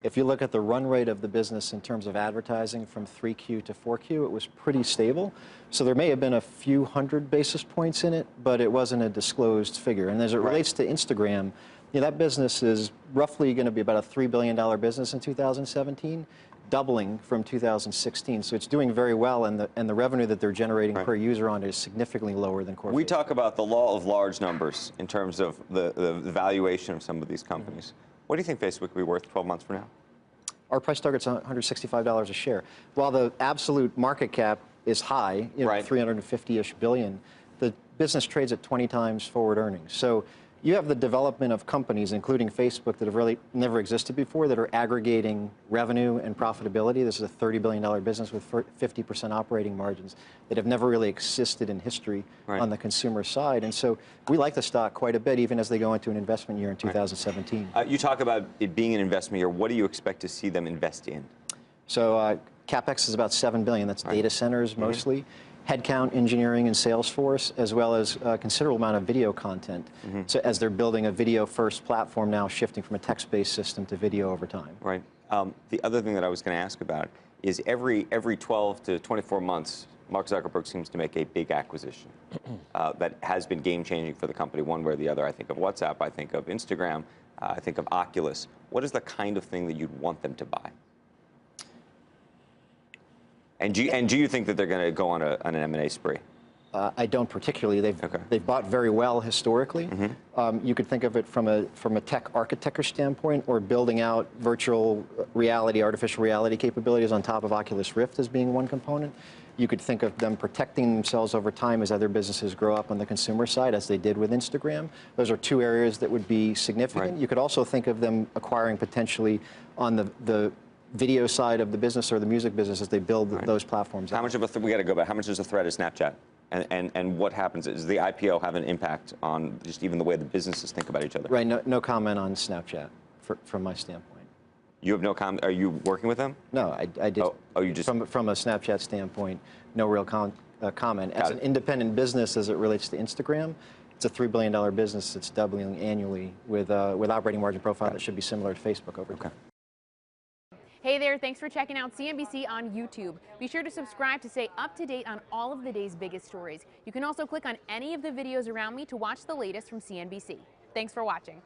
If you look at the run rate of the business in terms of advertising from 3Q to 4Q, it was pretty stable. So there may have been a few hundred basis points in it, but it wasn't a disclosed figure. And as it relates to Instagram, that business is roughly going to be about a $3 billion business in 2017, doubling from 2016. So it's doing very well, and the revenue that they're generating per user on it is significantly lower than core. We talk about the law of large numbers in terms of the valuation of some of these companies. What do you think Facebook will be worth 12 months from now? Our price target's $165 a share. While the absolute market cap is high, 350-ish billion, the business trades at 20 times forward earnings. So you have the development of companies, including Facebook, that have really never existed before, that are aggregating revenue and profitability. This is a $30 billion business with 50% operating margins that have never really existed in history on the consumer side. And so we like the stock quite a bit, even as they go into an investment year in 2017. You talk about it being an investment year. What do you expect to see them invest in? So CapEx is about $7 billion. That's data centers mostly. Headcount, engineering, and Salesforce, as well as a considerable amount of video content. So as they're building a video-first platform now, shifting from a text-based system to video over time. Right. The other thing that I was going to ask about is every 12 to 24 months, Mark Zuckerberg seems to make a big acquisition that has been game-changing for the company one way or the other. I think of WhatsApp, I think of Instagram, I think of Oculus. What is the kind of thing that you'd want them to buy? And do you think that they're going to go on an M&A spree? I don't particularly. They've bought very well historically. You could think of it from a tech architecture standpoint, or building out virtual reality, artificial reality capabilities on top of Oculus Rift as being one component. You could think of them protecting themselves over time as other businesses grow up on the consumer side, as they did with Instagram. Those are two areas that would be significant. You could also think of them acquiring potentially on the video side of the business or the music business as they build those platforms. How much of a we got to go back? How much is a threat of Snapchat? And what happens? Does the IPO have an impact on just even the way the businesses think about each other? Right. No comment on Snapchat from my standpoint. You have no comment. Are you working with them? No, I did. Oh, you just from a Snapchat standpoint, no real comment. As an independent business, as it relates to Instagram, it's a $3 billion business that's doubling annually with operating margin profile that should be similar to Facebook over time. Hey there, thanks for checking out CNBC on YouTube. Be sure to subscribe to stay up to date on all of the day's biggest stories. You can also click on any of the videos around me to watch the latest from CNBC. Thanks for watching.